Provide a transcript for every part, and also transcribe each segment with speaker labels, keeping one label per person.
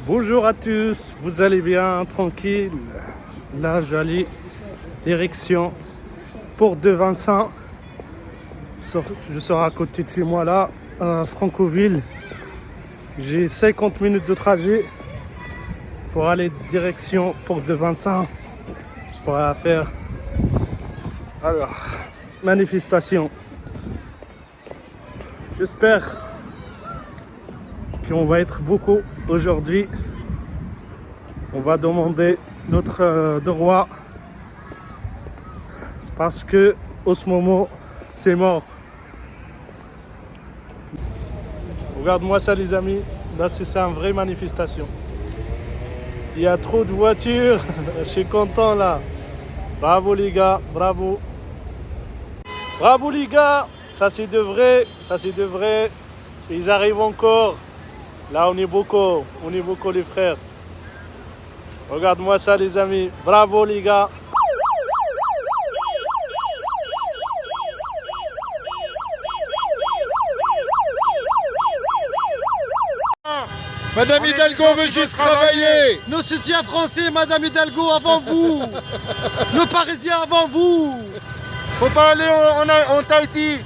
Speaker 1: Bonjour à tous, vous allez bien, tranquille. Là, j'allais direction Porte de Vincennes. Je serai à côté de chez moi là, à Francoville. J'ai 50 minutes de trajet pour aller direction Porte de Vincennes pour faire manifestation. J'espère qu'on va être beaucoup aujourd'hui. On va demander notre droit parce que au ce moment c'est mort. Regarde-moi ça les amis, là c'est ça une vraie manifestation. Il y a trop de voitures, je suis content là. Bravo les gars, bravo. Bravo les gars, ça c'est de vrai, ça c'est de vrai. Ils arrivent encore. Là on est beaucoup les frères. Regarde-moi ça les amis, bravo les gars.
Speaker 2: Madame Hidalgo veut juste travailler.
Speaker 3: Nos soutiens français, Madame Hidalgo, avant vous. Nos Parisiens avant vous.
Speaker 2: Faut pas aller en Tahiti.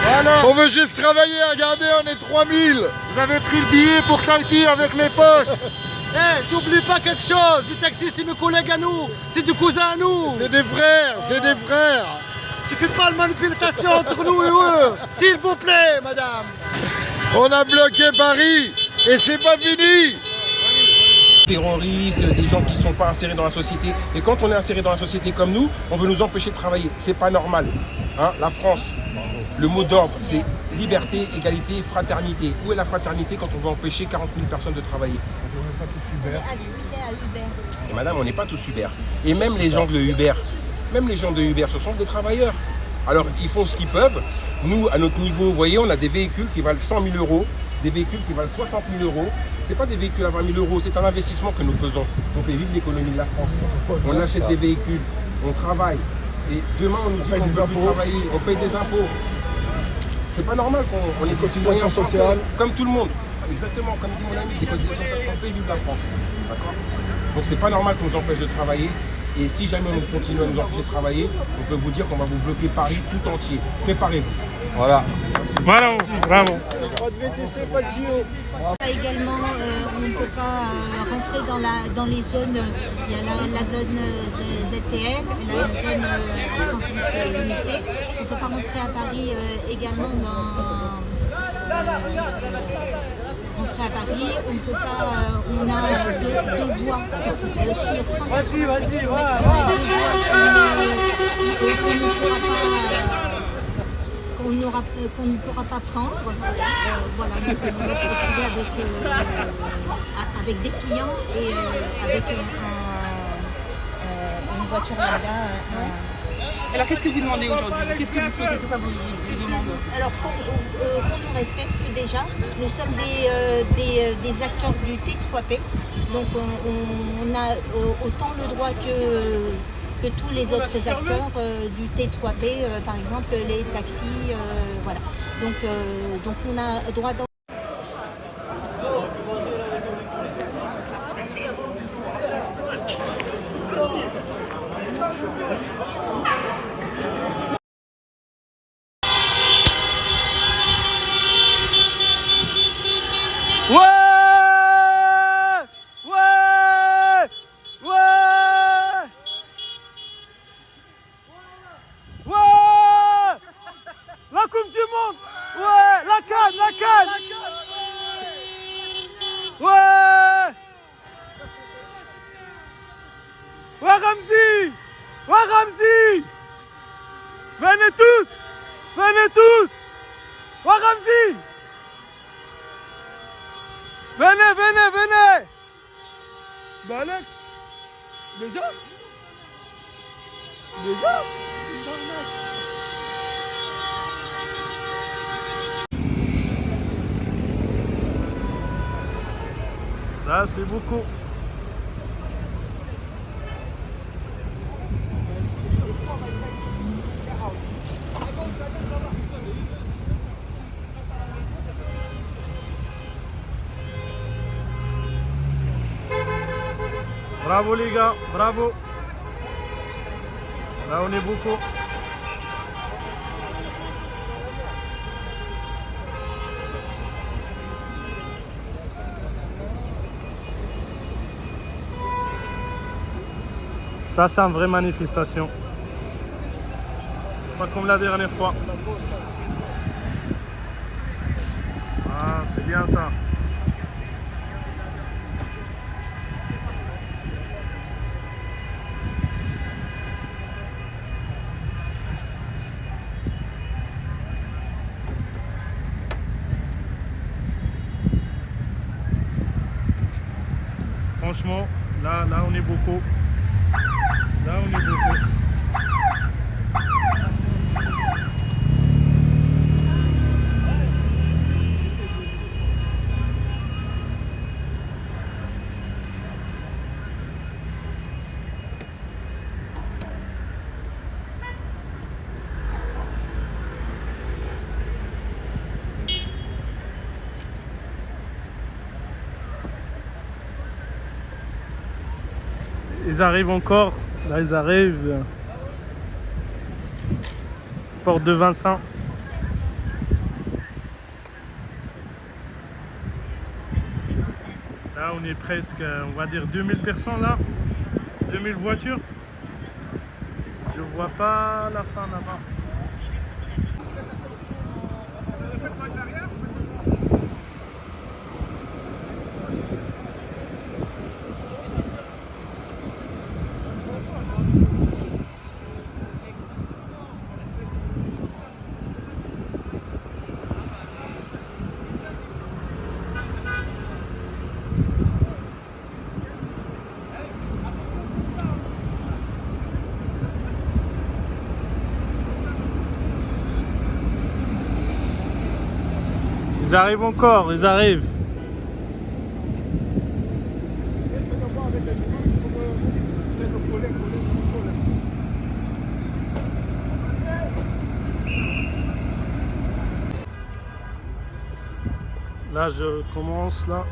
Speaker 2: Voilà. On veut juste travailler, regardez, on est 3000. Vous avez pris le billet pour Tahiti avec mes poches.
Speaker 3: T'oublies pas quelque chose, les taxis c'est mes collègues à nous, c'est des cousins à nous.
Speaker 2: C'est des frères, c'est des frères.
Speaker 3: Tu fais pas de manipulation entre nous et eux, s'il vous plaît, madame.
Speaker 2: On a bloqué Paris et c'est pas fini.
Speaker 4: Terroristes, des gens qui ne sont pas insérés dans la société. Et quand on est inséré dans la société comme nous, on veut nous empêcher de travailler. C'est pas normal. Hein, la France, le mot d'ordre, c'est liberté, égalité, fraternité. Où est la fraternité quand on veut empêcher 40 000 personnes de travailler? Et madame, on n'est pas tous Uber. Et même les gens de Uber, ce sont des travailleurs. Alors ils font ce qu'ils peuvent. Nous, à notre niveau, vous voyez, on a des véhicules qui valent 100 000 euros, des véhicules qui valent 60 000 euros. Ce n'est pas des véhicules à 20 000 euros, c'est un investissement que nous faisons. On fait vivre l'économie de la France. On achète des véhicules, on travaille. Et demain, on nous dit qu'on ne veut plus travailler, on paye des impôts. C'est pas normal qu'on est citoyen social comme tout le monde. Exactement, comme dit mon ami, des cotisations sociales, on fait vivre la France. D'accord ? Donc c'est pas normal qu'on nous empêche de travailler. Et si jamais on continue à nous empêcher de travailler, on peut vous dire qu'on va vous bloquer Paris tout entier. Préparez-vous.
Speaker 1: Voilà. Bravo, bravo.
Speaker 5: Pas de VTC, pas de JO. Également, on ne peut pas rentrer dans les zones. Il y a la zone ZTL, la zone à transit limité. On ne peut pas rentrer à Paris également rentrer à Paris. On ne peut pas. On a deux voies sur 180 km. Qu'on ne pourra pas prendre. Voilà, donc on va se retrouver avec des clients et avec une voiture lambda.
Speaker 6: Alors qu'est-ce que vous demandez aujourd'hui? Qu'est-ce que vous souhaitez? C'est quoi vous demandez?
Speaker 5: Alors qu'on nous respecte déjà. Nous sommes des acteurs du T3P. Donc on a autant le droit que tous les autres acteurs du T3P, par exemple les taxis, voilà. Donc on a droit dans...
Speaker 1: La Coupe du Monde. Ouais, la canne. Ouais. Ouais Ramzi. Venez tous. Ouais Ramzi. Venez. Bah Alex. Déjà. C'est normal. Là, c'est beaucoup. Bravo les gars, bravo. Là on est beaucoup. Ça c'est une vraie manifestation. Pas comme la dernière fois. Ah, c'est bien ça. Franchement, là on est beaucoup. Là on est beaucoup. Ils arrivent encore, là ils arrivent. Porte de Vincent. Là on est presque, on va dire 2000 personnes là. 2000 voitures. Je vois pas la fin là-bas. Ils arrivent encore, ils arrivent. Là, je commence là.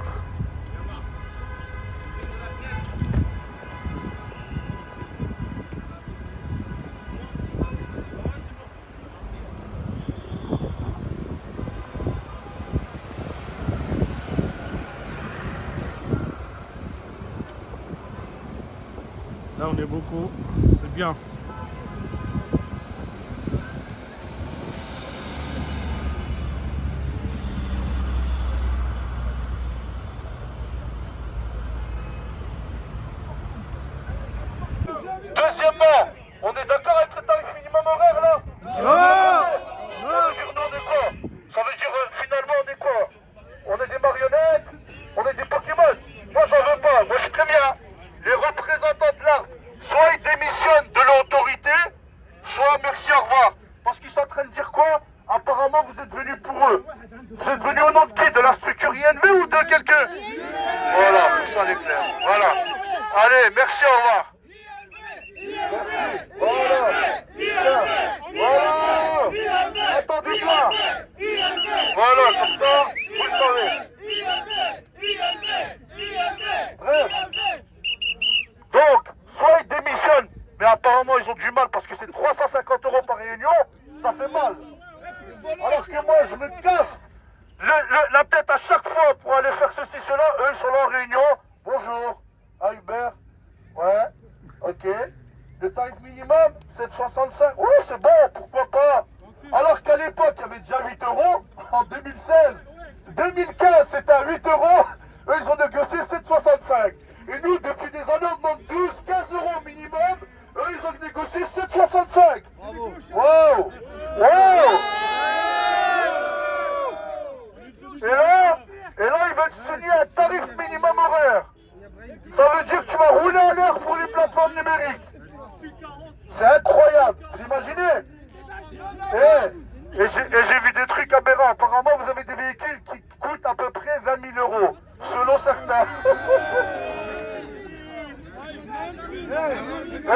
Speaker 1: Là, on est beaucoup, c'est bien.
Speaker 2: Deuxièmement, on est d'accord avec le tarif minimum horaire là? Ça veut dire nous on est quoi? Ça veut dire finalement on est quoi? On est des marionnettes? On est des Pokémon? Moi j'en veux pas, moi je suis très bien. Les représentants de l'art, soit ils démissionnent de l'autorité, soit merci au revoir. Parce qu'ils sont en train de dire quoi? Apparemment vous êtes venus pour eux. Vous êtes venus au nom de qui? De la structure INV ou de quelqu'un? Voilà, tout ça est clair. Voilà. Allez, merci, au revoir. Voilà. Voilà. Attendez-moi. Voilà, comme ça, vous le savez. Bref. Donc, soit ils démissionnent, mais apparemment ils ont du mal parce que c'est 350 € par réunion, ça fait mal. Alors que moi je me casse la tête à chaque fois pour aller faire ceci, cela, eux ils sont là en réunion. Bonjour, à Hubert. Ouais, ok. Le tarif minimum, c'est de 65. Oui, c'est bon, pourquoi pas. Alors qu'à l'époque, il y avait déjà 8 € en 2016. 2015, c'était à 8 €. Eux, ils ont négocié 7,65. Et nous, depuis des années, on demande 12, 15 € minimum. Eux, ils ont négocié 7,65. Bravo. Wow. Wow. Et là, ils veulent signer un tarif minimum horaire. Ça veut dire que tu vas rouler à l'heure pour les plateformes numériques. C'est incroyable, vous imaginez? Et j'ai vu des trucs aberrants. Apparemment, vous avez des véhicules qui coûtent à peu près 20 000 €, selon certains.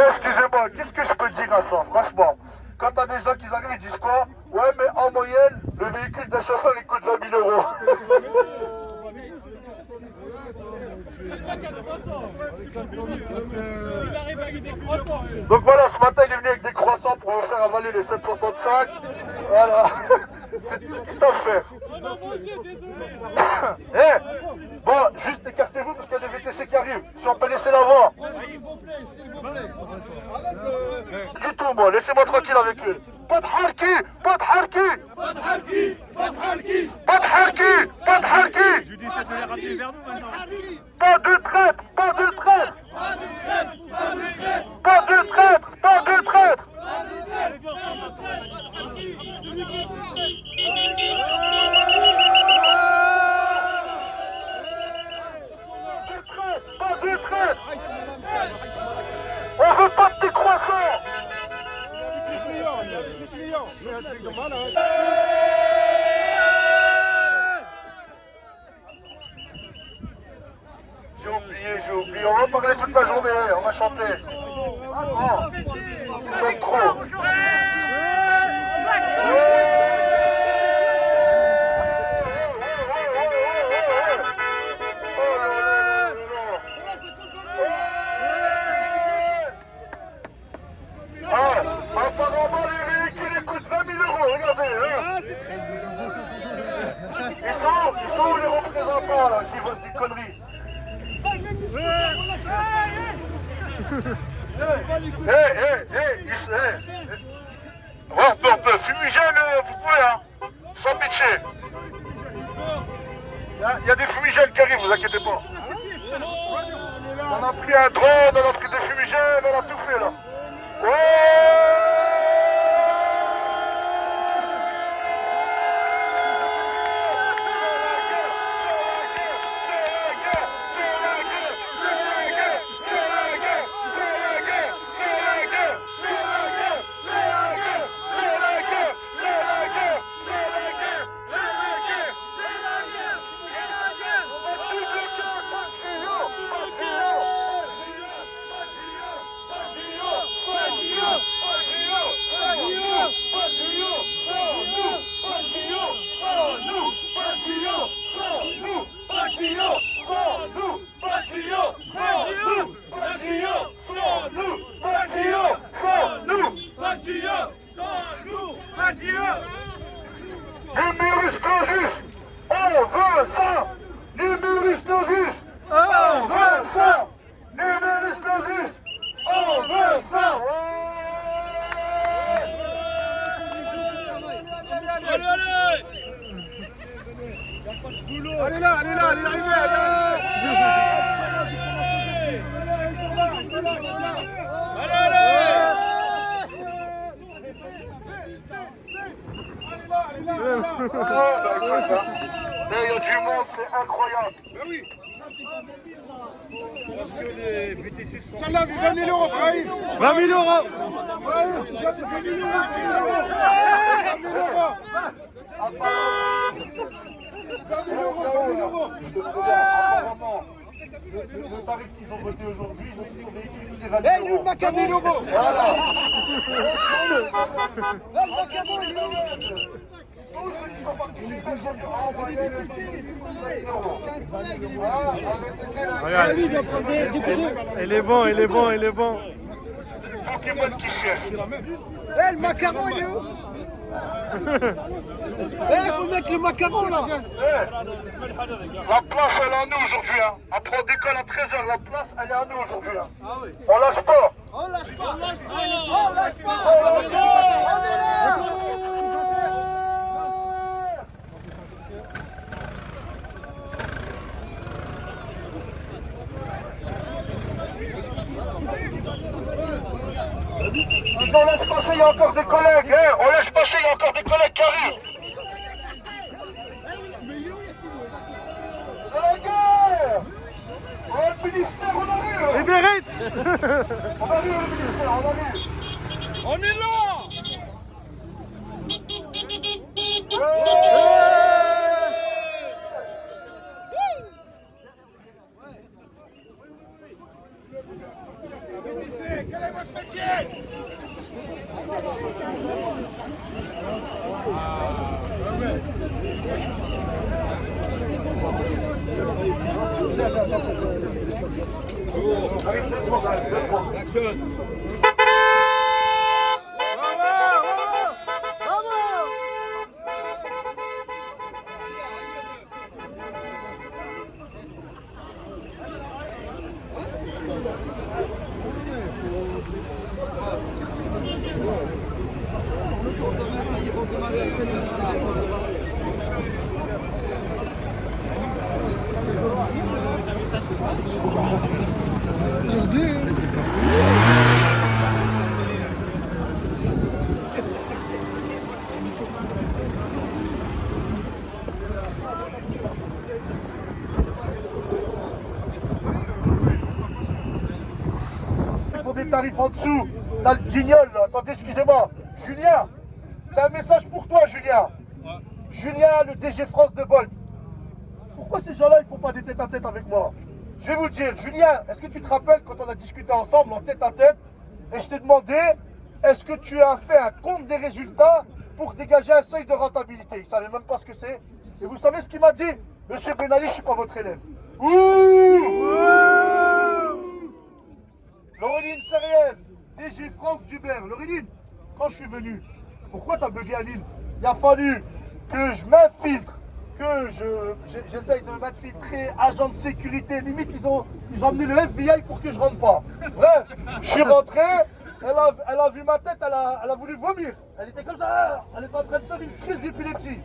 Speaker 2: Excusez-moi, qu'est-ce que je peux dire à ça, franchement? Quand t'as des gens qui arrivent, ils disent quoi? Ouais, mais en moyenne, le véhicule d'un chauffeur, il coûte 20 000 €. Donc voilà, ce matin il est venu avec des croissants pour vous faire avaler les 7,65. Voilà, c'est tout ce qu'ils savent faire. Eh, bon, juste écartez-vous parce qu'il y a des VTC qui arrivent. Si on peut laisser la voie. Du tout moi, laissez-moi tranquille avec eux. Pas de harki, pas de harki. Pas de harki, pas de harki. Pas de harki, pas de harki. Je lui dis ça de les rappeler vers nous maintenant. Pas de traître, pas de traître. Pas de traître, pas de traître. Pas de traître, pas de traître. Pas de traître. On veut pas de tes croissants. J'ai oublié, on va parler toute la journée, on va chanter. Non, on chante trop. Apparemment les véhicules coûtent 20 000 euros, regardez hein. Ils sont où les représentants là qui votent des conneries? Ouais, on peut, fumigène, vous pouvez hein, sans pitié. Il y a des fumigènes qui arrivent, vous inquiétez pas. On a pris un drone, on a pris des fumigènes, on a tout fait là. Numerus clausus, on veut ça. Numerus clausus, on veut ça. Numerus clausus, on veut ça.
Speaker 3: Allez là, allez là, allez arriver,
Speaker 2: Il y a du monde, c'est incroyable.
Speaker 3: Ben oui. Celle-là, 20 000 euros, Brahim.
Speaker 1: 20 000 euros.
Speaker 2: Apparemment, le tarif qu'ils ont voté aujourd'hui, ils ont dit qu'on véhicule des 20 000 euros.
Speaker 3: Eh, il est où le macaron?
Speaker 2: Voilà.
Speaker 3: Le macaron, il est où?
Speaker 2: Tous ceux qui sont partis, les
Speaker 1: Regarde. Il est bon, il est bon, il est bon.
Speaker 2: Pokémon qui cherche.
Speaker 3: Eh, le macaron, il est où? Eh, faut mettre le macaron là.
Speaker 2: La place, elle est à nous aujourd'hui. Hein. Après, on décolle à 13h. La place, elle est à nous aujourd'hui. Hein. On lâche pas.
Speaker 3: On lâche pas. On lâche pas.
Speaker 2: On lâche pas.
Speaker 3: On est là.
Speaker 2: On laisse passer, il y a encore des collègues. Hein. On laisse passer, il y a encore des collègues qui arrivent. C'est la guerre. Le ministère, on arrive.
Speaker 1: Il mérite.
Speaker 2: On arrive, le ministère, on arrive.
Speaker 6: On est là.
Speaker 3: Quel est votre métier?
Speaker 2: J'arrive 2 secondes, 2 secondes. Il faut des tarifs en dessous. T'as le guignol là. Attendez, excusez-moi. Julien, c'est un message pour toi, Julien. Julien, le DG France de Bolt. Pourquoi ces gens-là, ils font pas des tête-à-tête avec moi? Je vais vous dire, Julien, est-ce que tu te rappelles quand on a discuté ensemble en tête-à-tête et je t'ai demandé, est-ce que tu as fait un compte des résultats pour dégager un seuil de rentabilité? Il ne savait même pas ce que c'est. Et vous savez ce qu'il m'a dit? Monsieur Ben Ali, je ne suis pas votre élève. Ouh! Laureline Sériez, DG France d'Uber. Laureline, quand je suis venu, pourquoi tu as bugué à Lille? Il a fallu que je m'infiltre, que j'essaye de m'infiltrer, agent de sécurité. Limite, ils ont emmené le FBI pour que je rentre pas. Bref, je suis rentré, elle a vu ma tête, elle a voulu vomir. Elle était comme ça, elle était en train de faire une crise d'épilepsie.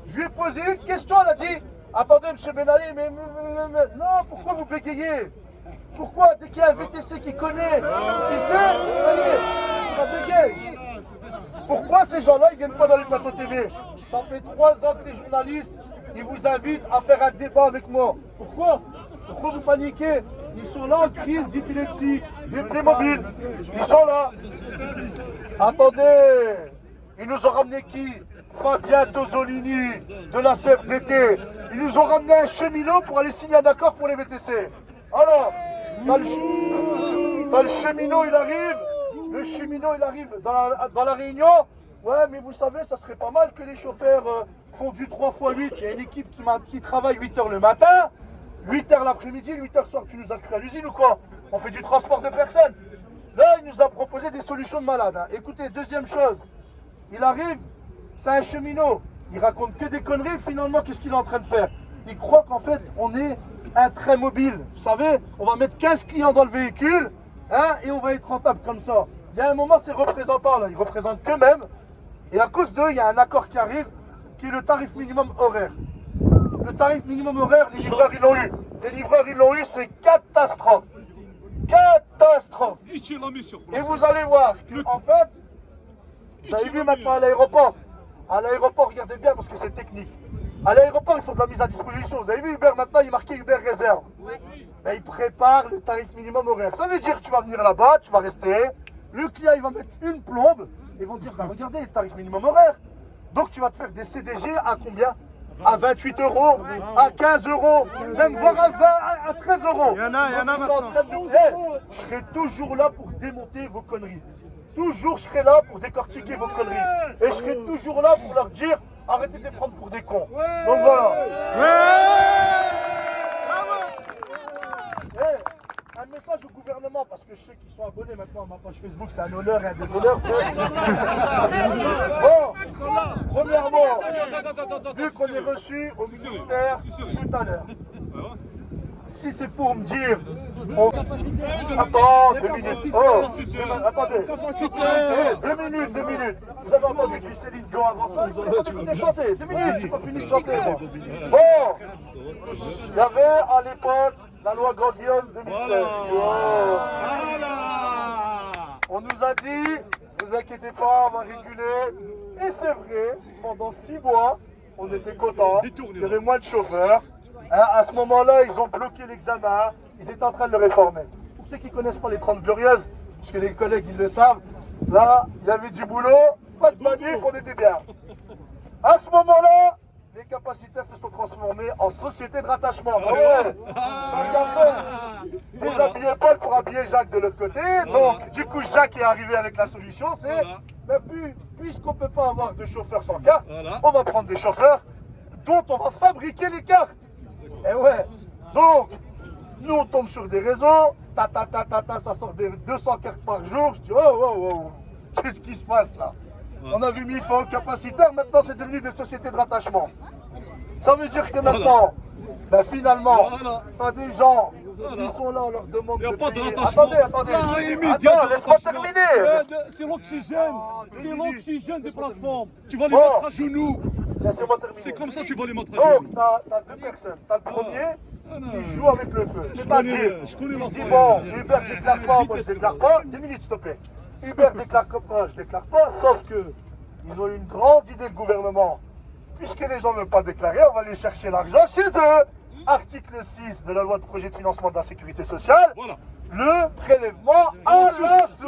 Speaker 2: Je lui ai posé une question, elle a dit, attendez, monsieur Ben Ali, mais non, pourquoi vous bégayez? Pourquoi? Dès qu'il y a un VTC qui connaît, qui sait, ça y est, ça bégaye. Pourquoi ces gens-là, ils viennent pas dans les plateaux TV? Ça fait 3 ans que les journalistes, ils vous invitent à faire un débat avec moi. Pourquoi? Pourquoi vous paniquez? Ils sont là en crise d'épilepsie, des Playmobil. Ils sont là. Attendez, ils nous ont ramené qui? Fabien Tosolini de la CFDT. Ils nous ont ramené un cheminot pour aller signer un accord pour les VTC. Alors, t'as le cheminot, il arrive. Le cheminot, il arrive dans la réunion. Ouais, mais vous savez, ça serait pas mal que les chauffeurs font du 3x8. Il y a une équipe qui travaille 8 h le matin, 8 h l'après-midi, 8 h le soir. Tu nous as cru à l'usine ou quoi? On fait du transport de personnes. Là, il nous a proposé des solutions de malade. Hein. Écoutez, deuxième chose, il arrive, c'est un cheminot. Il raconte que des conneries. Finalement, qu'est-ce qu'il est en train de faire? Il croit qu'en fait, on est un train mobile. Vous savez, on va mettre 15 clients dans le véhicule hein, et on va être rentable comme ça. Il y a un moment, ces représentants, là, ils représentent qu'eux-mêmes. Et à cause d'eux, il y a un accord qui arrive, qui est le tarif minimum horaire. Le tarif minimum horaire, les livreurs, ils l'ont eu. Les livreurs, ils l'ont eu, c'est catastrophe. Catastrophe. Et vous allez voir qu'en fait, vous avez vu maintenant à l'aéroport. À l'aéroport, regardez bien parce que c'est technique. À l'aéroport, ils font de la mise à disposition. Vous avez vu Uber maintenant, il est marqué Uber réserve. Ben, ils préparent le tarif minimum horaire. Ça veut dire que tu vas venir là-bas, tu vas rester. Le client, il va mettre une plombe. Ils vont dire, bah, regardez, le tarif minimum horaire. Donc tu vas te faire des CDG à combien? À 28 €, à 15 €, même voire à 20, à 13 €.
Speaker 1: Il y en a maintenant.
Speaker 2: Je serai toujours là pour démonter vos conneries. Toujours, je serai là pour décortiquer vos conneries. Et je serai toujours là pour leur dire, arrêtez de les prendre pour des cons. Donc voilà. Un message au gouvernement, parce que je sais qu'ils sont abonnés maintenant à ma page Facebook, c'est un honneur et un déshonneur. Bon, premièrement, vu qu'on est reçu au ministère tout à l'heure, si c'est pour me dire... Attends, 2 minutes. Oh, attendez. 2 minutes. Vous avez entendu du Céline Dion avant ça? Écoutez, chanter. 2 minutes, j'ai pas fini de chanter. Bon, il y avait à l'époque la loi Grand-Guillaume 2016. On nous a dit, ne vous inquiétez pas, on va réguler. Et c'est vrai, pendant 6 mois, on était contents. Il y avait moins de chauffeurs. Hein, à ce moment-là, ils ont bloqué l'examen. Ils étaient en train de le réformer. Pour ceux qui ne connaissent pas les 30 Glorieuses, parce que les collègues ils le savent, là, il y avait du boulot, pas de manif, on était bien. À ce moment-là, les capacitaires se sont transformés en société de rattachement. Ah ouais. Déshabiller Paul pour habiller Jacques de l'autre côté. Donc, du coup, Jacques est arrivé avec la solution, c'est, puisqu'on ne peut pas avoir de chauffeurs sans carte, on va prendre des chauffeurs dont on va fabriquer les cartes. Et ouais, donc, nous on tombe sur des réseaux, ça sort des 200 cartes par jour. Je dis, oh, qu'est-ce qui se passe là? On avait mis fin au capacitaire, maintenant c'est devenu des sociétés de rattachement. Ça veut dire que maintenant, ben finalement, t'as des gens qui sont là, on leur demande de payer. Attendez, laisse-moi terminer.
Speaker 3: C'est l'oxygène, c'est l'oxygène des plateformes. Tu vas les
Speaker 2: Bon.
Speaker 3: mettre à genoux.
Speaker 2: Laissez-moi terminer.
Speaker 3: C'est comme ça que tu vas les mettre à genoux.
Speaker 2: Donc, t'as deux personnes. T'as le premier qui joue avec le feu. C'est-à-dire,
Speaker 3: je connais
Speaker 2: il
Speaker 3: ma
Speaker 2: se dit,
Speaker 3: foi.
Speaker 2: bon, Hubert déclare pas, moi je déclare pas. 2 minutes, s'il te plaît. Hubert déclare pas, je déclare pas. Sauf que ils ont une grande idée, le gouvernement. Puisque les gens ne veulent pas déclarer, on va aller chercher l'argent chez eux. Article 6 de la loi de projet de financement de la sécurité sociale.
Speaker 3: Voilà.
Speaker 2: Le prélèvement à la source.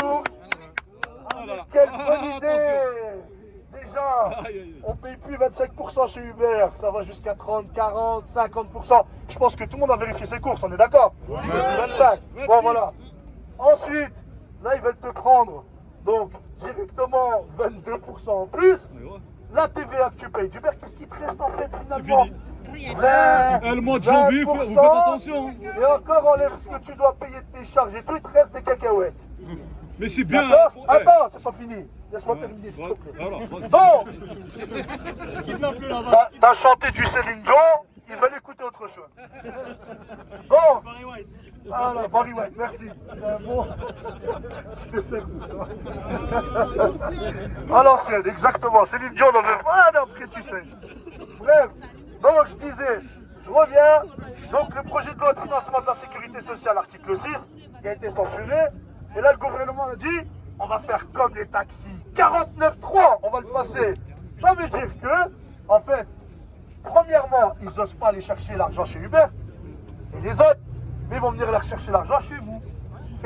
Speaker 3: Voilà.
Speaker 2: Quelle bonne idée!
Speaker 3: Attention.
Speaker 2: Déjà,
Speaker 3: Aïe, aïe, aïe.
Speaker 2: on paye plus 25% chez Uber, ça va jusqu'à 30, 40, 50%. Je pense que tout le monde a vérifié ses courses, on est d'accord? 25. Bon, voilà. Ensuite, là, ils veulent te prendre, donc, directement 22% en plus. La TVA que tu payes d'Uber, qu'est-ce qui te reste en fait finalement?
Speaker 3: fini.
Speaker 2: 20,
Speaker 3: Le mois de janvier, vous faites attention.
Speaker 2: Et encore, enlève ce que tu dois payer de tes charges et tout, il te reste des cacahuètes.
Speaker 3: Mais c'est bien.
Speaker 2: D'accord?
Speaker 3: Eh.
Speaker 2: Attends, c'est pas fini. Laisse-moi terminer, s'il te plaît.
Speaker 3: Alors, vas-y.
Speaker 2: Donc, t'as chanté du Céline Dion, ils veulent écouter autre chose. Bon. Ah là, Barry White, merci. C'est un bon. Je te sers tout ça. À l'ancienne, exactement. Céline Dion, on en veut. Ah non, qu'est-ce que tu sais? Bref, donc je disais, je reviens. Donc le projet de loi de financement de la sécurité sociale, article 6, qui a été censuré. Et là, le gouvernement a dit, on va faire comme les taxis. 49.3, on va le passer. Ça veut dire que, en fait, premièrement, ils n'osent pas aller chercher l'argent chez Uber. Et les autres, mais ils vont venir aller chercher l'argent chez vous.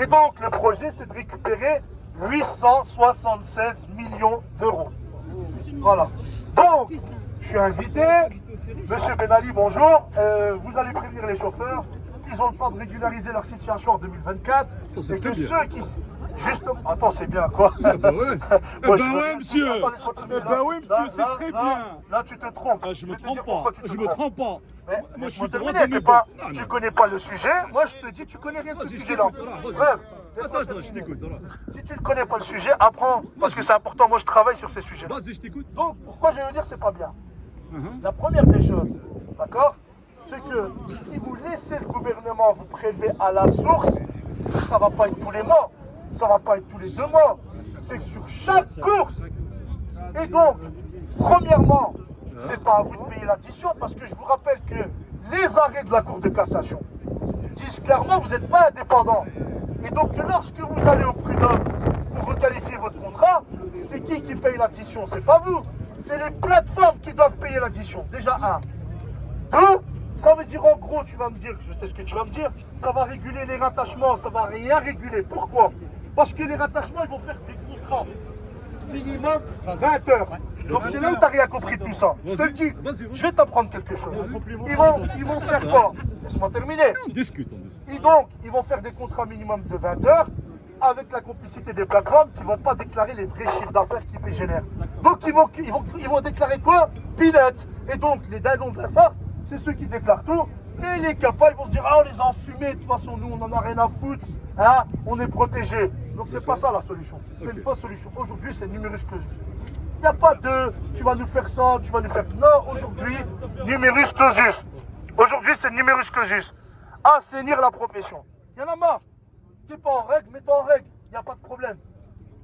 Speaker 2: Et donc, le projet, c'est de récupérer 876 millions d'euros. Voilà. Donc, je suis invité. Monsieur Ben Ali, bonjour. Vous allez prévenir les chauffeurs. Ils ont le temps de régulariser leur situation en 2024.
Speaker 3: c'est
Speaker 2: Et
Speaker 3: très
Speaker 2: que
Speaker 3: bien.
Speaker 2: ceux qui... Justement... Attends, c'est bien, quoi.
Speaker 3: Ah bah ouais. Eh
Speaker 2: Moi,
Speaker 3: ben
Speaker 2: je-
Speaker 3: ouais, monsieur.
Speaker 2: Attends, laisse-moi terminer.
Speaker 3: Eh ben oui, monsieur,
Speaker 2: Là,
Speaker 3: c'est très bien.
Speaker 2: Là, tu te trompes.
Speaker 3: Ah, je me
Speaker 2: vais te
Speaker 3: trompe
Speaker 2: dire
Speaker 3: pas.
Speaker 2: pourquoi tu te
Speaker 3: Je me trompe pas.
Speaker 2: Mais
Speaker 3: Moi, je
Speaker 2: laisse-moi
Speaker 3: suis droit
Speaker 2: terminer,
Speaker 3: de mes
Speaker 2: t'es pas,
Speaker 3: bottes. Non,
Speaker 2: tu
Speaker 3: non.
Speaker 2: connais pas le sujet. Moi, je te dis, tu connais rien de ce
Speaker 3: Vas-y, je
Speaker 2: sujet-là.
Speaker 3: t'écoute, voilà, vas-y.
Speaker 2: Bref, laisse-moi
Speaker 3: Attends, je
Speaker 2: terminer.
Speaker 3: t'écoute. Voilà.
Speaker 2: Si tu ne connais pas le sujet, apprends, parce que c'est important. Moi, je travaille sur ces sujets.
Speaker 3: Vas-y, je t'écoute.
Speaker 2: Donc, pourquoi je vais vous dire c'est pas bien?
Speaker 3: Uh-huh.
Speaker 2: La première des choses, d'accord, c'est que si vous laissez le gouvernement vous prélever à la source, ça va pas être tous les mois, ça va pas être tous les 2 mois, c'est que sur chaque course. Et donc, premièrement, c'est pas à vous de payer l'addition, parce que je vous rappelle que les arrêts de la Cour de cassation disent clairement que vous n'êtes pas indépendant. Et donc, lorsque vous allez au prud'homme pour requalifier votre contrat, c'est qui paye l'addition? C'est pas vous, c'est les plateformes qui doivent payer l'addition. Déjà, 1. 2, ça veut dire en gros, tu vas me dire, je sais ce que tu vas me dire, ça va réguler les rattachements, ça va rien réguler. Pourquoi? Parce que les rattachements, ils vont faire des contrats minimum 20 heures. Donc c'est là où tu n'as rien compris de tout ça. Je te le dis, je vais t'apprendre quelque chose. Ils vont faire quoi? Laisse-moi terminer.
Speaker 3: On discute. On discute.
Speaker 2: Et donc, ils vont faire des contrats minimum de 20 heures avec la complicité des plateformes qui ne vont pas déclarer les vrais chiffres d'affaires qu'ils génèrent. Donc, ils vont déclarer quoi? Peanuts. Et donc, les dindons de la farce, c'est ceux qui déclarent tout. Et les capas, ils vont se dire, ah, on les a enfumés, de toute façon, nous, on n'en a rien à foutre. Hein, on est protégés. Donc, c'est pas ça la solution. C'est une fausse solution. Aujourd'hui, c'est numerus clausus. Il n'y a pas de, tu vas nous faire ça, tu vas nous faire... Non, aujourd'hui, numerus clausus. Aujourd'hui, c'est numerus clausus. Assainir la profession. Il y en a marre. Tu n'es pas en règle, mets-toi en règle. Il n'y a pas de problème.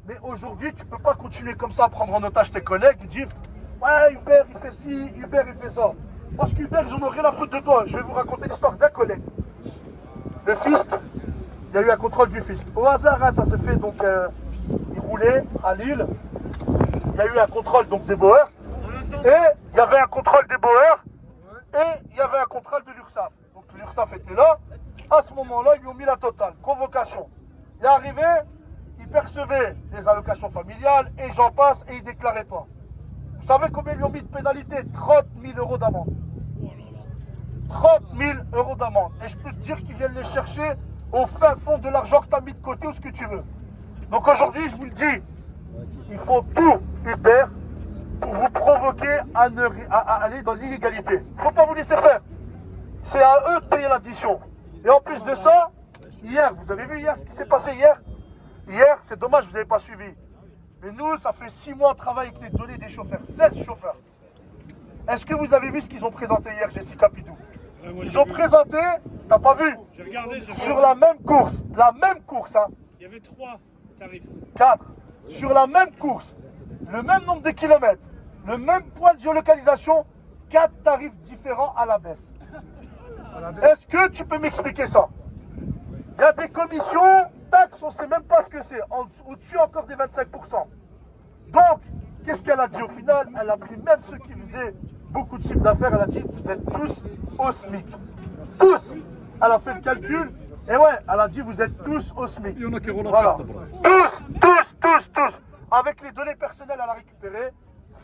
Speaker 2: Mais aujourd'hui, tu ne peux pas continuer comme ça à prendre en otage tes collègues et dire ouais, Hubert, il fait ci, Hubert, il fait ça. Parce qu'Hubert, ils n'en ont rien à foutre de toi. Je vais vous raconter l'histoire d'un collègue. Le fisc, il y a eu un contrôle du fisc. Au hasard, hein, ça se fait donc, il roulait à Lille. Il y a eu un contrôle donc des Boers. Et il y avait un contrôle des Boers. Et il y avait un contrôle de l'URSSAF. Donc l'URSSAF était là. À ce moment-là, ils lui ont mis la totale. Convocation. Il est arrivé, il percevait des allocations familiales et j'en passe et il ne déclarait pas. Vous savez combien ils lui ont mis de pénalité? 30 000 euros d'amende. 30 000 euros d'amende. Et je peux te dire qu'ils viennent les chercher au fin fond de l'argent que tu as mis de côté ou ce que tu veux. Donc aujourd'hui, je vous le dis, il faut tout, Uber, pour vous provoquer à aller dans l'illégalité. Il ne faut pas vous laisser faire. C'est à eux de payer l'addition. Et en plus de ça, Hier, vous avez vu hier ce qui s'est passé hier? Hier, c'est dommage, vous n'avez pas suivi. Mais nous, ça fait 6 mois de travail avec les données des chauffeurs, 16 chauffeurs. Est-ce que vous avez vu ce qu'ils ont présenté hier, Jessica Pidou? Ils ont présenté, t'as pas vu?
Speaker 1: J'ai regardé,
Speaker 2: Sur la même course, hein.
Speaker 1: Il y avait 3 tarifs.
Speaker 2: 4. Sur la même course, le même nombre de kilomètres, le même point de géolocalisation, 4 tarifs différents à la baisse. Est-ce que tu peux m'expliquer ça? Il y a des commissions, taxes, on ne sait même pas ce que c'est, au-dessus encore des 25%. Donc, qu'est-ce qu'elle a dit au final? Elle a pris même ceux qui faisaient beaucoup de chiffre d'affaires, elle a dit vous êtes tous au SMIC. Tous. Elle a fait le calcul, et ouais, elle a dit vous êtes tous au SMIC.
Speaker 3: Il y en a qui auront la
Speaker 2: Voilà.
Speaker 3: carte.
Speaker 2: Tous. Avec les données personnelles, elle a récupéré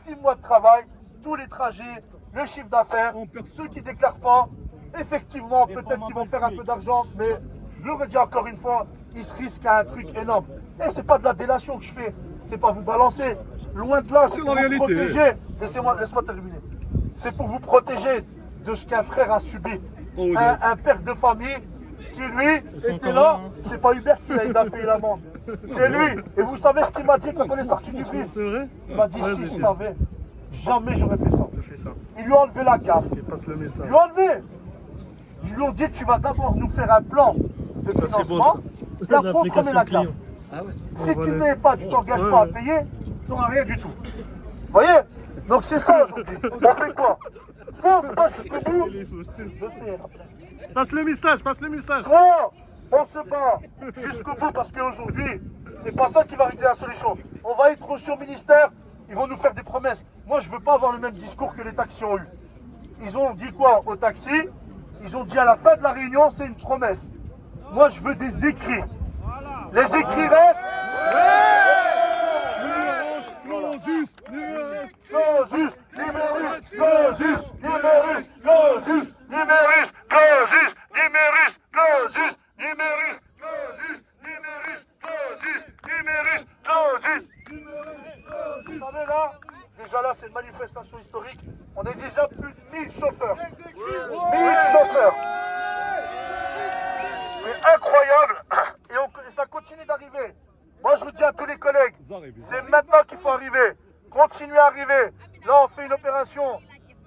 Speaker 2: 6 mois de travail, tous les trajets, le chiffre d'affaires, ceux qui ne déclarent pas. Effectivement, peut-être qu'ils vont faire un peu d'argent, mais je le redis encore une fois, ils se risquent à un truc énorme. Et c'est pas de la délation que je fais, c'est pas vous balancer. Loin de là, c'est pour vous protéger. Laisse-moi terminer. C'est pour vous protéger de ce qu'un frère a subi. Un père de famille qui, lui, était là, c'est pas Hubert qui l'a aidé à payer l'amende. C'est lui. Et vous savez ce qu'il m'a dit quand on est sorti du bus?
Speaker 1: C'est vrai?
Speaker 2: Il m'a dit si je savais, jamais j'aurais fait ça.
Speaker 1: Je fais ça.
Speaker 2: Ils lui ont enlevé la carte.
Speaker 1: Et passe le message.
Speaker 2: Ils lui ont enlevé. Ils lui ont dit tu vas d'abord nous faire un plan de
Speaker 1: Ça, c'est bon,
Speaker 2: financement.
Speaker 1: ça.
Speaker 2: Et après on te remet la carte.
Speaker 1: client.
Speaker 2: Si tu ne payes pas, tu t'engages pas à payer, tu n'auras rien du tout. Vous voyez? Donc c'est ça aujourd'hui. On fait quoi? Faut pas jusqu'au bout. Je sais.
Speaker 1: Passe le message, passe le message.
Speaker 2: Soit on se bat jusqu'au bout parce qu'aujourd'hui, c'est pas ça qui va régler la solution. On va être reçu au ministère, ils vont nous faire des promesses. Moi, je veux pas avoir le même discours que les taxis ont eu. Ils ont dit quoi aux taxis? Ils ont dit à la fin de la réunion, c'est une promesse. Moi, je veux des écrits. Les écrits restent. Vous savez là, déjà là c'est une manifestation historique. On est déjà plus de 1000 chauffeurs. 1000 chauffeurs. C'est incroyable. Et ça continue d'arriver. Moi je vous dis à tous les collègues, c'est maintenant qu'il faut arriver. Continuez à arriver. Là on fait une opération.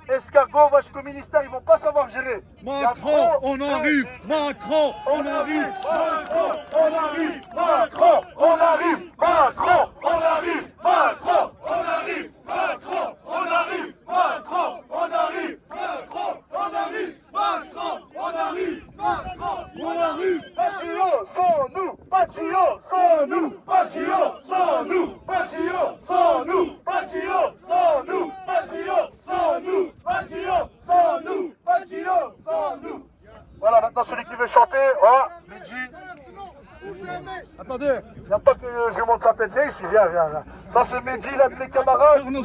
Speaker 2: Escargot, va jusqu'au ministère, ils vont pas savoir gérer.
Speaker 3: Macron, on arrive. Macron, on arrive.
Speaker 2: Macron, on arrive. Macron, on arrive. Macron, on arrive. Macron, on arrive. Macron, on arrive. Macron, on arrive. Macron, on arrive. Macron, on arrive. Macron, on arrive. Patio, sans nous. Patio, sans nous. Patio, sans nous. Patio, sans nous. Patio, sans nous. Patio, sans nous. Patio, sans nous. Patio, sans nous. Voilà, maintenant celui qui veut chanter, oh, Mehdi. Attendez, il n'y a pas que je monte sa tête, viens ici, viens. Ça c'est Mehdi, l'un de mes camarades, qui nous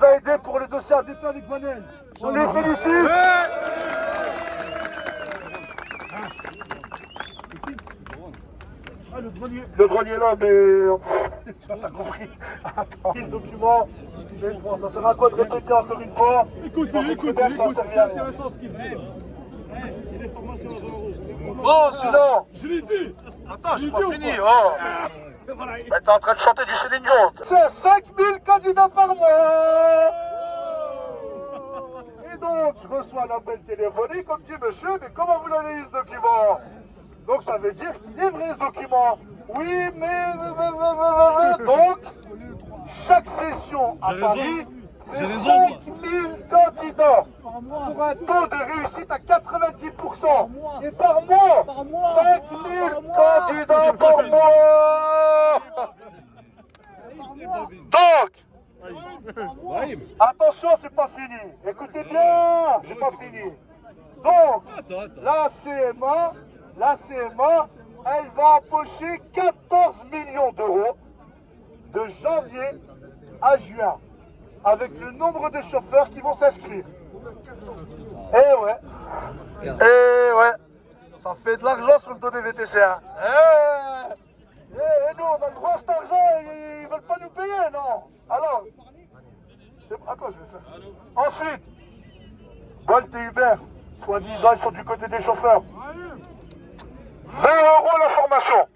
Speaker 2: a aidés pour le dossier ADP avec Vanel. On les félicite. Le grenier là, mais... T'as compris. Attends, le document, ça sert à quoi de répéter encore une fois?
Speaker 3: Écoutez, c'est intéressant ce qu'il dit.
Speaker 2: Oh, sinon.
Speaker 3: Je l'ai dit.
Speaker 2: Attends, je suis pas fini. Oh. Mais t'es en train de chanter du Céline Dion. C'est 5000 candidats par mois. Et donc, je reçois un appel téléphonique. On me dit, monsieur, mais comment vous l'avez eu ce document? Donc, ça veut dire qu'il est vrai ce document. Oui, mais... Donc, chaque session à Paris, c'est 5000 candidats pour un taux de réussite à 90%. Et par mois, 5000 candidats par mois. Donc, attention, c'est pas fini. Écoutez bien, c'est pas fini. Donc, la CMA, elle va empocher 14 millions d'euros de janvier à juin, avec le nombre de chauffeurs qui vont s'inscrire. Eh ouais, ça fait de l'argent sur le dos des VTC. Hein. Et nous, on a le droit à cet argent, ils veulent pas nous payer, non? Alors, attends, je vais faire. Ensuite, Bolt et Uber, soi-disant, ils sont du côté des chauffeurs. 20 € la Attention.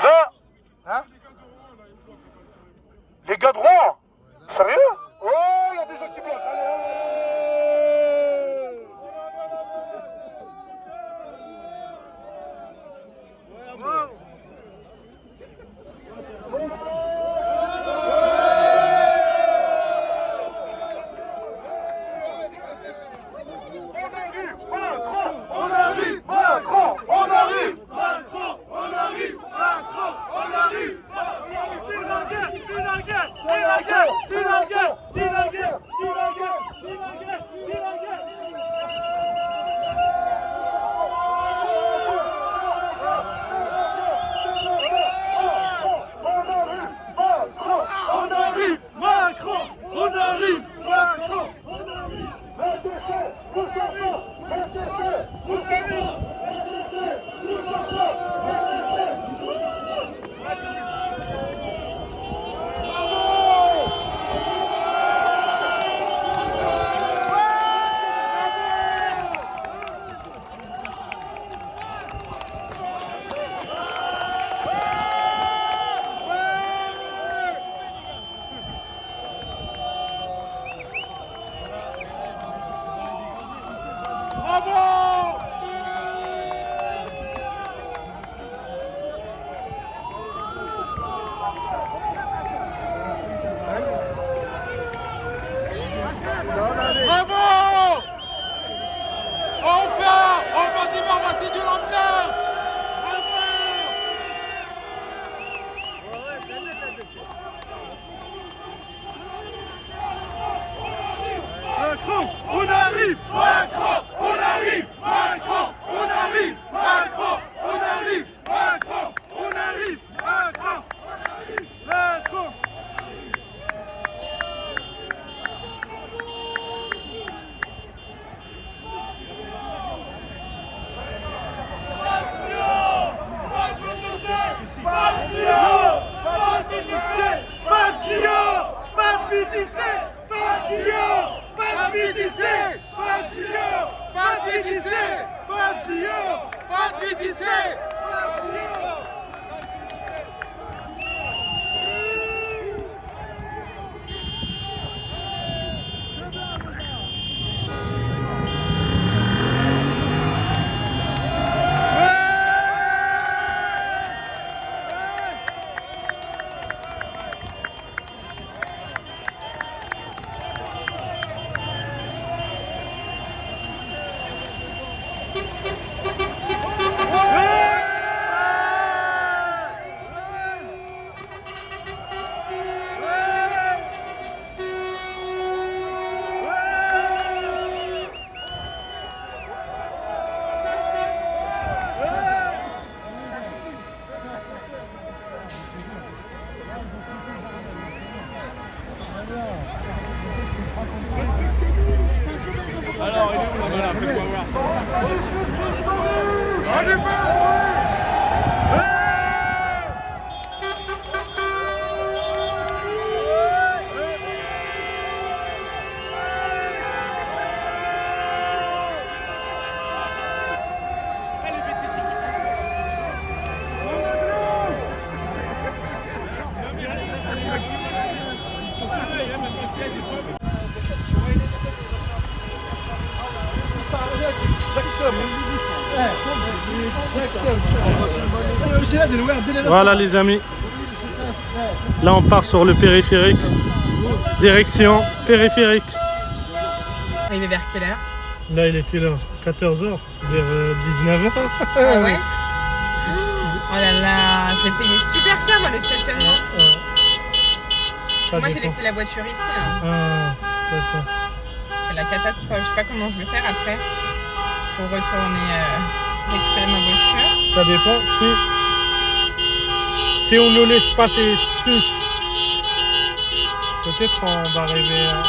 Speaker 2: 20. Hein? Les gars de Rouen. Sérieux? Oh, il y a des gens qui bloquent. Allez, allez.
Speaker 1: Voilà les amis, là on part sur le périphérique, direction périphérique.
Speaker 6: Arrivé vers quelle heure?
Speaker 1: Là il est quelle heure? 14h, vers 19h.
Speaker 6: Ah ouais? Oh là là, j'ai payé super cher moi le stationnement. Moi j'ai laissé la voiture ici. Hein.
Speaker 1: Ah, d'accord.
Speaker 6: C'est la catastrophe, je sais pas comment je vais faire après pour retourner récupérer ma voiture.
Speaker 1: Ça dépend si on nous laisse passer tous, peut-être on va arriver à...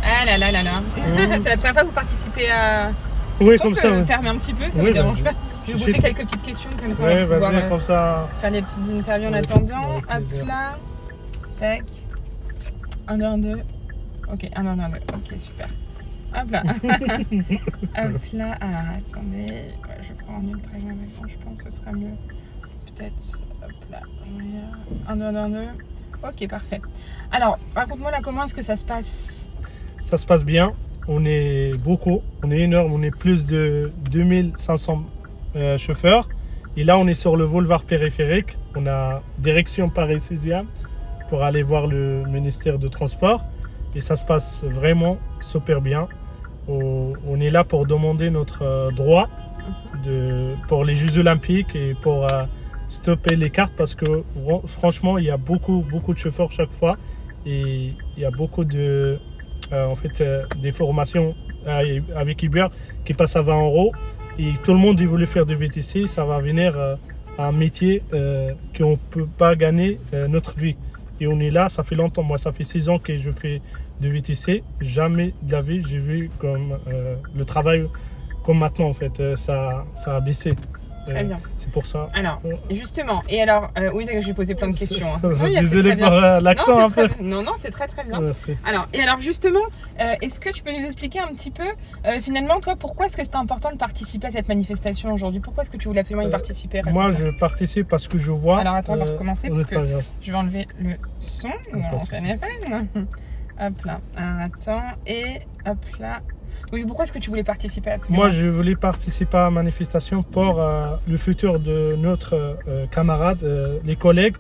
Speaker 6: Ah là là là là. C'est la première fois que vous participez à...
Speaker 1: Oui,
Speaker 6: Est-ce qu'on
Speaker 1: comme
Speaker 6: peut
Speaker 1: ça. Ouais.
Speaker 6: fermer un petit peu, ça
Speaker 1: Oui,
Speaker 6: vous dérange
Speaker 1: vas-y.
Speaker 6: pas? Je vais
Speaker 1: Je
Speaker 6: vous poser
Speaker 1: sais.
Speaker 6: quelques petites questions comme ça.
Speaker 1: Ouais,
Speaker 6: on va pouvoir,
Speaker 1: vas-y, comme ça.
Speaker 6: faire des petites interviews en
Speaker 1: Ouais,
Speaker 6: attendant.
Speaker 1: avec plaisir.
Speaker 6: Hop là. Tac. 1, 2, 1, 2. Ok, 1, 2, 1, 2. Ok, super. Hop là. Hop là. Alors, attendez. Ouais, je prends en ultra grand écran, je pense que ce sera mieux. Peut-être. Hop là. Je regarde. 1, 2, 1, 2, 1, 2. Ok, parfait. Alors, raconte-moi là, comment est-ce que ça se passe?
Speaker 1: Ça se passe bien. On est beaucoup, on est énorme, on est plus de 2500 chauffeurs. Et là, on est sur le boulevard périphérique. On a direction Paris 6e pour aller voir le ministère de Transport. Et ça se passe vraiment super bien. On est là pour demander notre droit pour les Jeux Olympiques et pour stopper les cartes parce que franchement, il y a beaucoup de chauffeurs chaque fois. Et il y a beaucoup de... des formations avec Uber qui passent à 20 € et tout le monde voulait faire du VTC, ça va venir un métier qu'on ne peut pas gagner notre vie. Et on est là, ça fait longtemps, moi ça fait 6 ans que je fais du VTC, jamais de la vie j'ai vu comme le travail comme maintenant en fait, ça a baissé.
Speaker 6: Très bien.
Speaker 1: C'est pour ça.
Speaker 6: Alors, justement, et alors, oui, j'ai posé plein de questions. Hein. Oui,
Speaker 1: Désolé
Speaker 6: c'est très
Speaker 1: pour
Speaker 6: bien.
Speaker 1: l'accent un peu.
Speaker 6: Non, c'est très bien.
Speaker 1: Merci.
Speaker 6: Alors justement, est-ce que tu peux nous expliquer un petit peu, finalement, toi, pourquoi est-ce que c'était important de participer à cette manifestation aujourd'hui? Pourquoi est-ce que tu voulais absolument y participer?
Speaker 1: Moi, je participe parce que je vois...
Speaker 6: Alors attends, on va recommencer parce que
Speaker 1: pas grave.
Speaker 6: je vais enlever le son. Non, ça n'est pas. Hop là. Alors, attends, et hop là. Oui, pourquoi est-ce que tu voulais participer absolument?
Speaker 1: Moi, je voulais participer à la manifestation pour le futur de notre camarade, les collègues,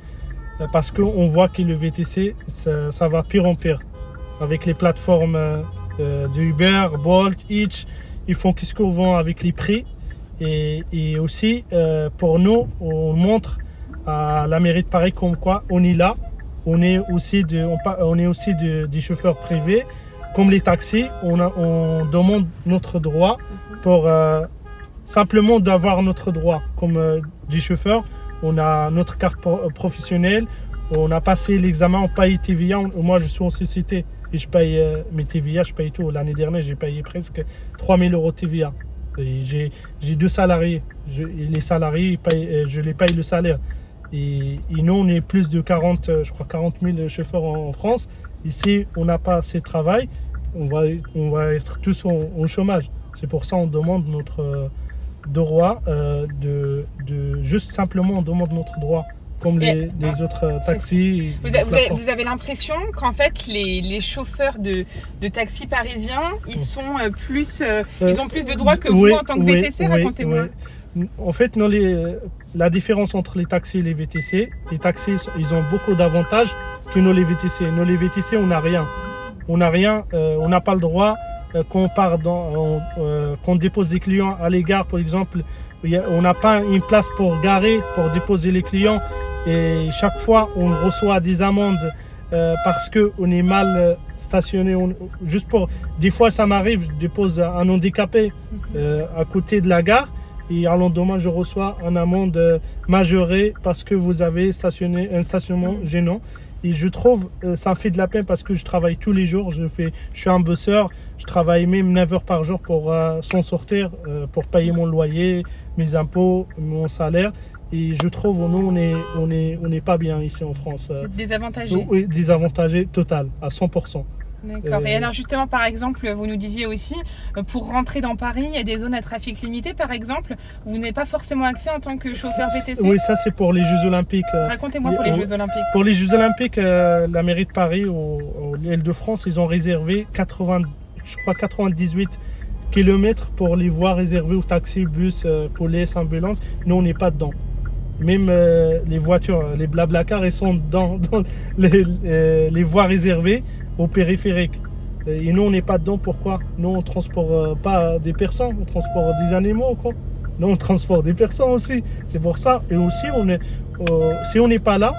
Speaker 1: parce qu'on voit que le VTC, ça va pire en pire. Avec les plateformes de Uber, Bolt, Hitch, ils font qu'est-ce qu'on vend avec les prix. Et aussi, pour nous, on montre à la mairie de Paris comme quoi on est là. On est aussi des chauffeurs privés. Comme les taxis, on demande notre droit pour simplement d'avoir notre droit. Comme des chauffeurs, on a notre carte professionnelle, on a passé l'examen, on paye TVA. Moi, je suis en société et je paye mes TVA, je paye tout. L'année dernière, j'ai payé presque 3 000 € TVA. Et j'ai 2 salariés. Les salariés, je les paye le salaire. Et nous, on est plus de 40 000 chauffeurs en France. Ici, on n'a pas assez de travail. On va être tous en chômage. C'est pour ça qu'on demande notre droit. Juste simplement, on demande notre droit. Comme les autres taxis.
Speaker 6: Vous avez l'impression qu'en fait, les chauffeurs de taxis parisiens, ils sont ils ont plus de droits que vous en tant que VTC, racontez-moi.
Speaker 1: En fait, la différence entre les taxis et les VTC, les taxis, ils ont beaucoup d'avantages que nous, les VTC. Nous, les VTC, on n'a rien. On n'a pas le droit qu'on dépose des clients à l'égard, par exemple. On n'a pas une place pour garer, pour déposer les clients. Et chaque fois, on reçoit des amendes parce qu'on est mal stationné. Des fois, ça m'arrive, je dépose un handicapé à côté de la gare. Et à l'endemain, je reçois une amende majorée parce que vous avez stationné un stationnement gênant. Et je trouve ça me fait de la peine parce que je travaille tous les jours. Je suis un bosseur. Je travaille même 9 heures par jour pour s'en sortir, pour payer mon loyer, mes impôts, mon salaire. Et je trouve nous, on n'est pas bien ici en France.
Speaker 6: C'est désavantagé.
Speaker 1: Oui, désavantagé total, à 100%.
Speaker 6: D'accord. Et alors justement, par exemple, vous nous disiez aussi, pour rentrer dans Paris, il y a des zones à trafic limité, par exemple. Vous n'avez pas forcément accès en tant que chauffeur VTC?
Speaker 1: Oui, ça c'est pour les Jeux Olympiques.
Speaker 6: Racontez-moi pour les Jeux Olympiques.
Speaker 1: Pour les Jeux Olympiques, la mairie de Paris, l'Île-de-France, ils ont réservé 98 km pour les voies réservées aux taxis, bus, police, ambulances. Nous, on n'est pas dedans. Même les voitures, les Blablacar, ils sont dans les voies réservées au périphérique. Et nous, on n'est pas dedans. Pourquoi? Nous, on ne transporte pas des personnes, on transporte des animaux. Quoi. Nous, on transporte des personnes aussi. C'est pour ça. Et aussi, si on n'est pas là,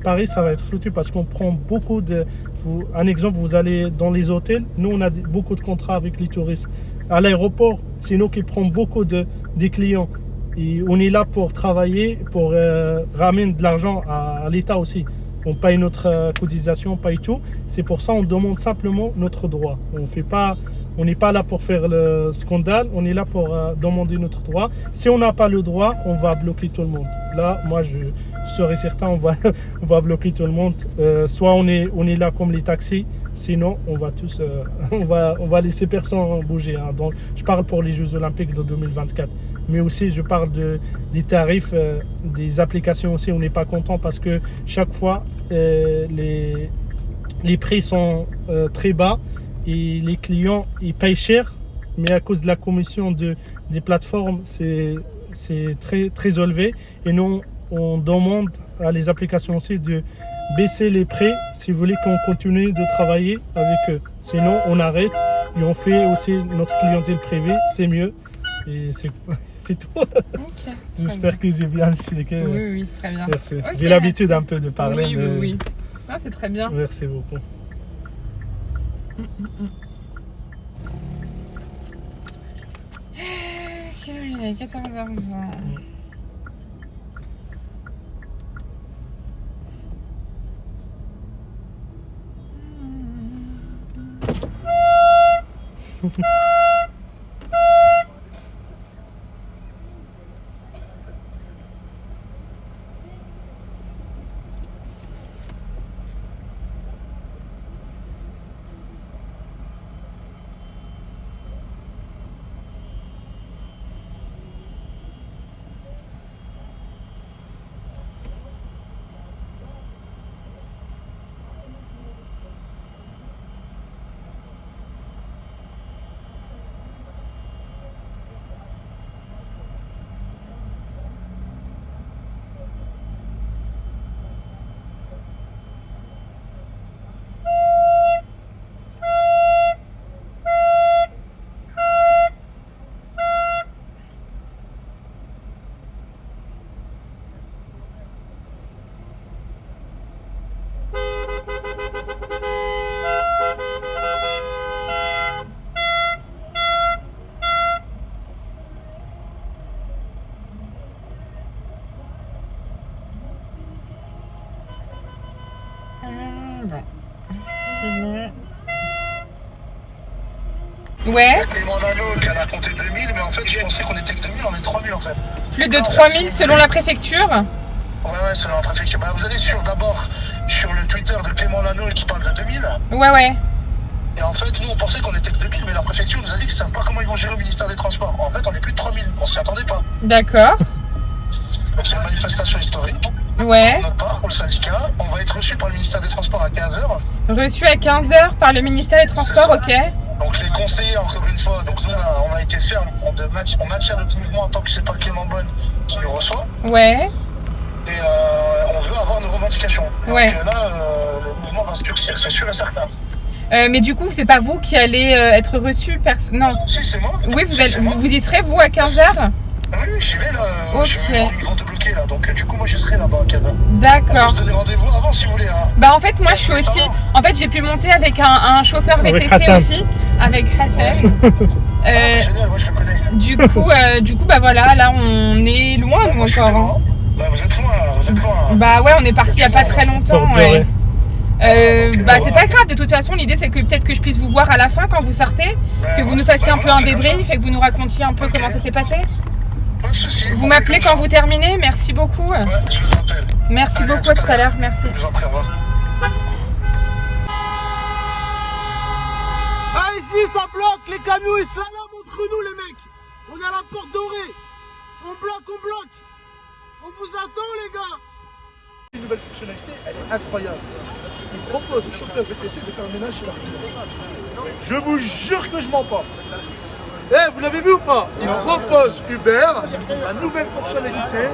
Speaker 1: Paris, ça va être foutu parce qu'on prend beaucoup de... Un exemple, vous allez dans les hôtels. Nous, on a beaucoup de contrats avec les touristes. À l'aéroport, c'est nous qui prenons beaucoup des clients. Et on est là pour travailler, pour ramener de l'argent à l'État aussi. on paye notre cotisation, on paye tout. C'est pour ça qu'on demande simplement notre droit. On n'est pas là pour faire le scandale, on est là pour demander notre droit. Si on n'a pas le droit, on va bloquer tout le monde. Là, moi, je serais certain, on va bloquer tout le monde. Soit on est là comme les taxis, sinon on va tous, on va laisser personne bouger. Hein. Donc, je parle pour les Jeux Olympiques de 2024, mais aussi je parle des tarifs, des applications aussi. On n'est pas content parce que chaque fois les prix sont très bas. Et les clients, ils payent cher, mais à cause de la commission des plateformes, c'est très, très élevé. Et nous, on demande à les applications aussi de baisser les prix si vous voulez qu'on continue de travailler avec eux. Sinon, on arrête et on fait aussi notre clientèle privée, c'est mieux. Et c'est tout.
Speaker 6: Ok.
Speaker 1: J'espère que j'ai bien expliqué.
Speaker 6: Oui, c'est très bien.
Speaker 1: Merci.
Speaker 6: Okay,
Speaker 1: J'ai l'habitude un peu de parler.
Speaker 6: Oui,
Speaker 1: mais...
Speaker 6: oui. Ah, c'est très bien.
Speaker 1: Merci beaucoup.
Speaker 6: Quelle heure il est ? 14h20. Bon. Est-ce qu'il est... Ouais.
Speaker 2: Le paiement d'anneau qu'elle a compté 2000, mais en fait, je pensais qu'on était que 2000, on est 3000 en fait.
Speaker 6: Plus de 3000 selon la préfecture?
Speaker 2: Ouais, selon la préfecture. Bah, vous allez d'abord sur le Twitter de Clément Lano qui parle de 2000.
Speaker 6: Ouais.
Speaker 2: Et en fait, nous, on pensait qu'on était que 2000, mais la préfecture nous a dit qu'ils ne savent pas comment ils vont gérer au ministère des Transports. En fait, on est plus de 3000, on s'y attendait pas.
Speaker 6: D'accord.
Speaker 2: Donc c'est une manifestation historique.
Speaker 6: Ouais.
Speaker 2: Pour notre part, pour le syndicat, on va être reçu par le ministère des Transports à 15h.
Speaker 6: Reçu à 15h par le ministère des Transports, ok.
Speaker 2: Donc les conseillers, encore une fois, donc nous on a été ferme, on maintient notre mouvement tant que c'est pas Clément Bonne qui nous reçoit.
Speaker 6: Ouais.
Speaker 2: Et on veut avoir nos revendications.
Speaker 6: Ouais.
Speaker 2: Donc là, le mouvement va se durcir, c'est sûr et certain.
Speaker 6: Mais du coup, c'est pas vous qui allez être reçu non.
Speaker 2: Si, c'est moi.
Speaker 6: Oui,
Speaker 2: Si,
Speaker 6: vous y serez, vous, à 15h?
Speaker 2: Oui, j'y vais là.
Speaker 6: Ok.
Speaker 2: Ils vont te bloquer là, donc du coup, moi je serai là-bas à 15h.
Speaker 6: D'accord.
Speaker 2: On peut se donner rendez-vous avant si vous voulez. Hein.
Speaker 6: Bah en fait moi je suis aussi, en fait j'ai pu monter avec un chauffeur VTC aussi, avec Hassan.
Speaker 2: Génial, moi je le connais.
Speaker 6: Du coup bah voilà, là on est loin nous encore. Hein.
Speaker 2: Bah, vous êtes loin.
Speaker 6: Bah ouais, on est parti il y a pas très longtemps. Ouais. Bah c'est pas grave, de toute façon l'idée c'est que peut-être que je puisse vous voir à la fin quand vous sortez, que vous nous fassiez un peu un débrief et que vous nous racontiez un peu comment ça s'est passé.
Speaker 2: Pas de soucis.
Speaker 6: Vous m'appelez quand vous terminez, merci beaucoup.
Speaker 2: Ouais, je vous appelle.
Speaker 6: Merci beaucoup, à tout à l'heure, merci.
Speaker 2: Je vous en prie, au revoir.
Speaker 3: Ah, ici, ça bloque, les camions, ils slalom entre nous, les mecs. On est à la porte dorée. On bloque. On vous attend, les gars. Une nouvelle fonctionnalité, elle est incroyable. Il propose aux chauffeurs VTC de faire le ménage chez leurs clients. Je vous jure que je mens pas. Eh, vous l'avez vu ou pas? Il propose Uber, la nouvelle fonctionnalité,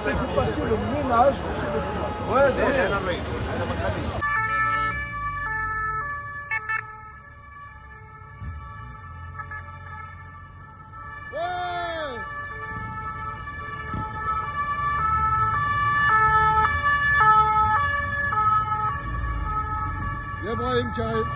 Speaker 3: c'est que vous passiez le ménage chez vos clients. Ouais, c'est vrai. Il y a Brahim qui arrive.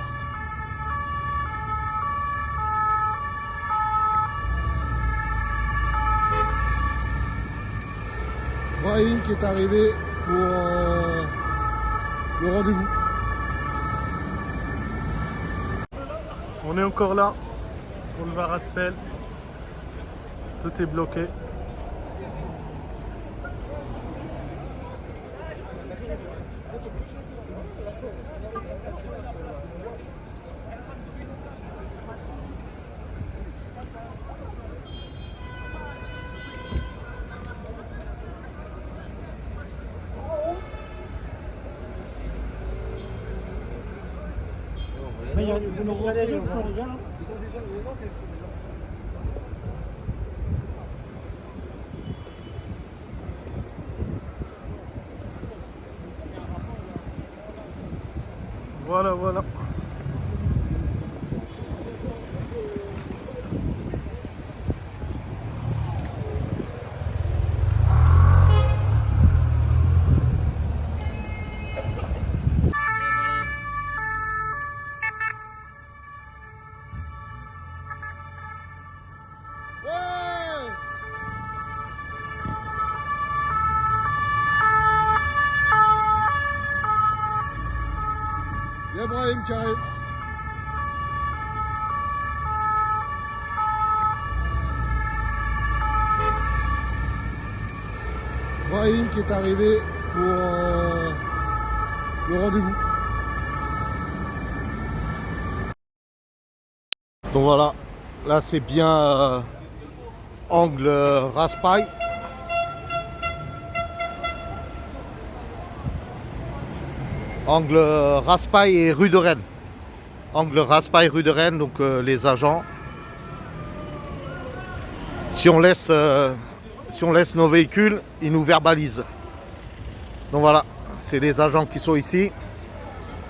Speaker 3: Brahim qui est arrivé pour le rendez-vous.
Speaker 1: On est encore là, boulevard Aspel. Tout est bloqué.
Speaker 7: Mais il y a des gens qui sont déjà là.
Speaker 1: Voilà, voilà.
Speaker 3: Il y a Brahim qui arrive. Brahim qui est arrivé pour le rendez-vous. Donc voilà, là c'est bien angle Raspail. Angle Raspail et rue de Rennes. Angle Raspail, rue de Rennes, donc les agents. Si on laisse nos véhicules, ils nous verbalisent. Donc voilà, c'est les agents qui sont ici.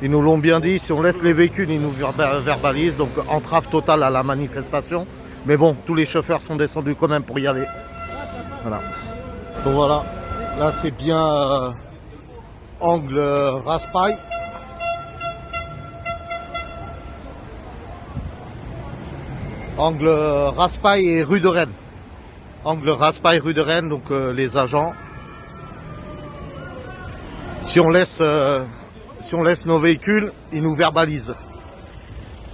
Speaker 3: Ils nous l'ont bien dit, si on laisse les véhicules, ils nous verbalisent. Donc entrave totale à la manifestation. Mais bon, tous les chauffeurs sont descendus quand même pour y aller. Voilà. Donc voilà, là c'est bien angle Raspail. Angle Raspail et rue de Rennes. Angle Raspail, rue de Rennes, donc les agents. Si on laisse nos véhicules, ils nous verbalisent.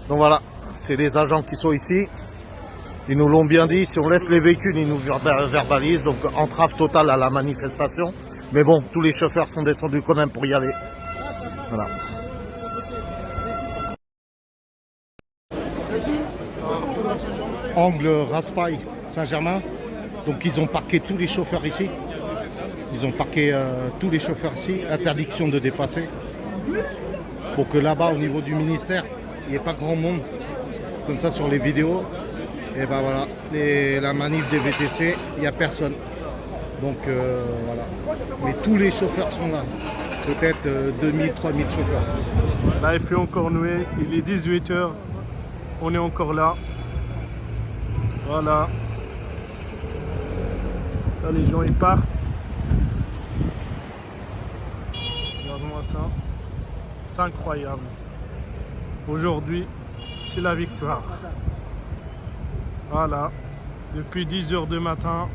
Speaker 3: Donc voilà, c'est les agents qui sont ici. Ils nous l'ont bien dit, si on laisse les véhicules, ils nous verbalisent. Donc entrave totale à la manifestation. Mais bon, tous les chauffeurs sont descendus quand même pour y aller. Voilà. Angle Raspail, Saint-Germain. Donc ils ont parqué tous les chauffeurs ici. Ils ont parqué tous les chauffeurs ici. Interdiction de dépasser. Pour que là-bas, au niveau du ministère, il n'y ait pas grand monde. Comme ça sur les vidéos. Et ben voilà, la manif des VTC, il n'y a personne. Donc voilà. Mais tous les chauffeurs sont là. Peut-être 2000, 3000 chauffeurs.
Speaker 1: Là, il fait encore nuit. Il est 18h. On est encore là. Voilà. Là, les gens, ils partent. Regarde-moi ça. C'est incroyable. Aujourd'hui, c'est la victoire. Voilà. Depuis 10h du matin.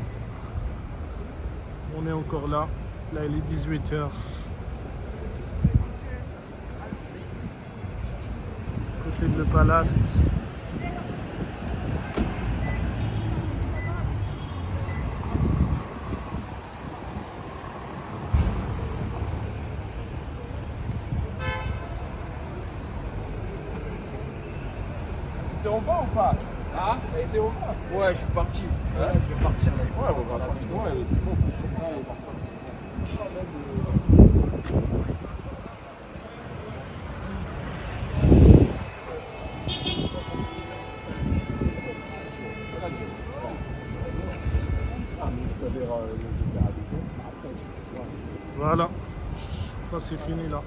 Speaker 1: On est encore là. Là, il est 18h. Côté de le palace.
Speaker 4: T'es en bas ou pas? Ah, elle était au bas. Ouais, je suis parti. Ouais, je vais partir là. Ouais, on va partir. Ouais, c'est bon.
Speaker 1: Voilà. Je crois que c'est fini là.